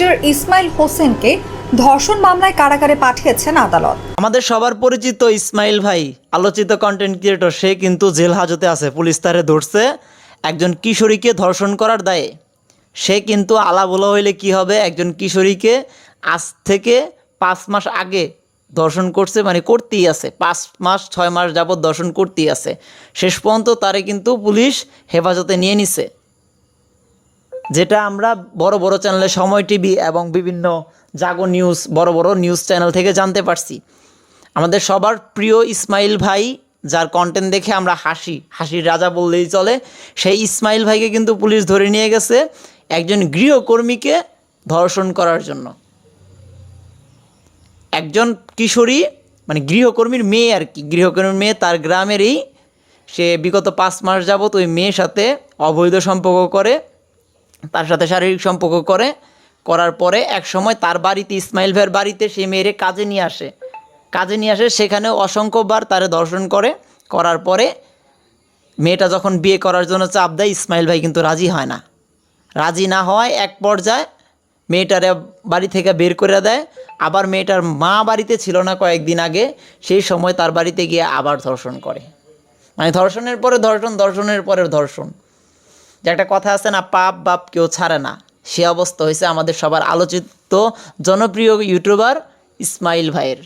Creator Ismail হোসেনকে ধর্ষণ মামলায় কারাগারে পাঠিয়েছেন আদালত। আমাদের সবার পরিচিত ইসমাইল ভাই, আলোচিত কন্টেন্ট ক্রিয়েটর, সে কিন্তু জেল হাজতে আছে। পুলিশ তারে ধরছে একজন কিশোরীকে ধর্ষণ করার দায়ে। সে কিন্তু আলা বলা হইলে কি হবে, একজন কিশোরীকে আজ থেকে 5 মাস আগে ধর্ষণ করছে, মানে করতেই আছে, 5 মাস 6 মাস যাবৎ ধর্ষণ করতেই আছে। শেষ পর্যন্ত তারে কিন্তু পুলিশ হেফাজতে নিয়ে নিছে, যেটা আমরা বড় বড় চ্যানেলে সময় টিভি এবং বিভিন্ন জাগো নিউজ, বড় বড় নিউজ চ্যানেল থেকে জানতে পারছি। আমাদের সবার প্রিয় ইসমাইল ভাই, যার কন্টেন্ট দেখে আমরা হাসির রাজা বললেই চলে, সেই ইসমাইল ভাইকে কিন্তু পুলিশ ধরে নিয়ে গেছে একজন গৃহকর্মীকে ধর্ষণ করার জন্য। একজন কিশোরী, মানে গৃহকর্মীর মেয়ে আর কি, গৃহকর্মীর মেয়ে, তার গ্রামেরই। সে বিগত 5 মাস যাবত ওই মেয়ের সাথে অবৈধ সম্পর্ক করে, তার সাথে শারীরিক সম্পর্ক করার পরে এক সময় তার বাড়িতে, ইসমাইল ভাইয়ের বাড়িতে, সেই মেয়েরে কাজে নিয়ে আসে। সেখানেও অসংখ্যবার তারে ধর্ষণ করার পরে মেয়েটা যখন বিয়ে করার জন্য চাপ দেয়, ইসমাইল ভাই কিন্তু রাজি না হয় এক পর্যায়ে মেয়েটারে বাড়ি থেকে বের করে দেয়। আবার মেয়েটার মা বাড়িতে ছিল না কয়েকদিন আগে, সেই সময় তার বাড়িতে গিয়ে আবার ধর্ষণ করে। মানে ধর্ষণের পরে ধর্ষণের পরে ধর্ষণ। যে একটা কথা আছে না, পাপ বাপ কেউ ছাড়ে না, সে অবস্থা হয়েছে আমাদের সবার আলোচিত জনপ্রিয় ইউটিউবার ইসমাইল ভাইয়ের।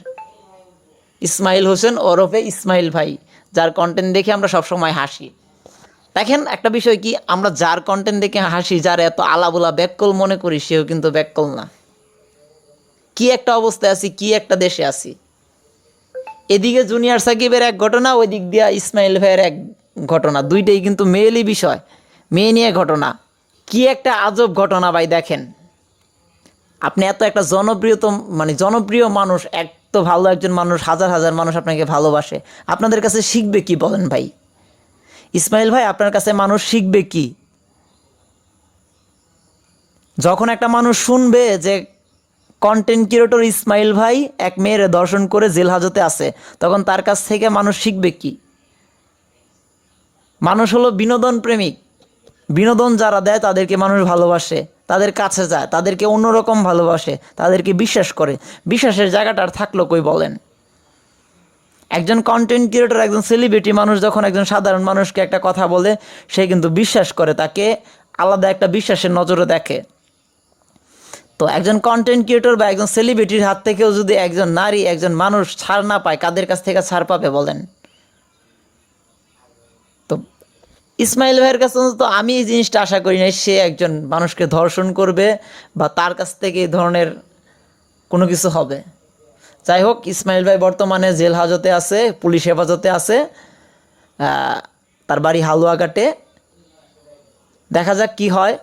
ইসমাইল হোসেন ওরফে ইসমাইল ভাই, যার কন্টেন্ট দেখে আমরা সবসময় হাসি। দেখেন একটা বিষয় কি, আমরা যার কন্টেন্ট দেখে হাসি, যার এত আলাবুলা ব্যাককল মনে করি, সেও কিন্তু ব্যাককল না। কি একটা অবস্থায় আছি, কি একটা দেশে আছি। এদিকে জুনিয়র সাকিবের এক ঘটনা, ওই দিক দিয়ে ইসমাইল ভাইয়ের এক ঘটনা, দুইটাই কিন্তু মেয়েলি বিষয়, মেয়ে নিয়ে ঘটনা। কি একটা আজব ঘটনা ভাই। দেখেন, আপনি এত একটা জনপ্রিয় মানুষ, এত ভালো একজন মানুষ, হাজার হাজার মানুষ আপনাকে ভালোবাসে, আপনাদের কাছে শিখবে কি বলেন ভাই? ইসমাইল ভাই, আপনার কাছে মানুষ শিখবে কি? যখন একটা মানুষ শুনবে যে কন্টেন্ট ক্রিয়েটর ইসমাইল ভাই এক মেয়ের ধর্ষণ করে জেল হাজতে আছে, তখন তার কাছ থেকে মানুষ শিখবে কি? মানুষ হলো বিনোদন প্রেমিক। বিনোদন যারা দেয় তাদেরকে মানুষ ভালোবাসে, তাদের কাছে যায়, তাদেরকে অন্যরকম ভালোবাসে, তাদেরকে বিশ্বাস করে। বিশ্বাসের জায়গাটা আর থাকলো কই বলেন? একজন কন্টেন্ট ক্রিয়েটর, একজন সেলিব্রিটি মানুষ যখন একজন সাধারণ মানুষকে একটা কথা বলে, সে কিন্তু বিশ্বাস করে, তাকে আলাদা একটা বিশ্বাসের নজরে দেখে। তো একজন কন্টেন্ট ক্রিয়েটর বা একজন সেলিব্রিটির হাত থেকেও যদি একজন নারী, একজন মানুষ ছাড় না পায়, কাদের কাছ থেকে ছাড় পাবে বলেন? তো ইসমাইল ভাইয়ের কাছে তো আমি এই জিনিসটা আশা করি না সে একজন মানুষকে ধর্ষণ করবে বা তার কাছ থেকে এই ধরনের কোনো কিছু হবে। যাই হোক, ইসমাইল ভাই বর্তমানে জেল হাজতে আছে, পুলিশ হেফাজতে আছে, তার বাড়ি হালুয়াঘাটে। দেখা যাক কি হয়।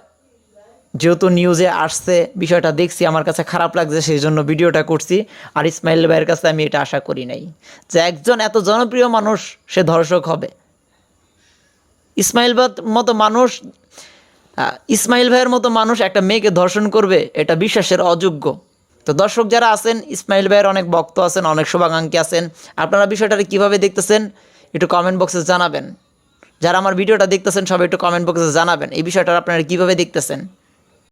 যেহেতু নিউজে আসছে, বিষয়টা দেখছি, আমার কাছে খারাপ লাগছে, সেই জন্য ভিডিওটা করছি। আর ইসমাইল ভাইয়ের কাছে আমি এটা আশা করি নাই যে একজন এত জনপ্রিয় মানুষ সে ধর্ষক হবে। ইসমাইল ভাইয়ের মতো মানুষ একটা মেয়েকে ধর্ষণ করবে, এটা বিশ্বাসের অযোগ্য। তো দর্শক যারা আছেন, ইসমাইল ভাইয়ের অনেক ভক্ত আছেন, অনেক শুভাকাঙ্ক্ষী আছেন, আপনারা বিষয়টা কীভাবে দেখতেছেন একটু কমেন্ট বক্সে জানাবেন। যারা আমার ভিডিওটা দেখতেছেন সবাই একটু কমেন্ট বক্সে জানাবেন এই বিষয়টা আপনারা কীভাবে দেখতেছেন।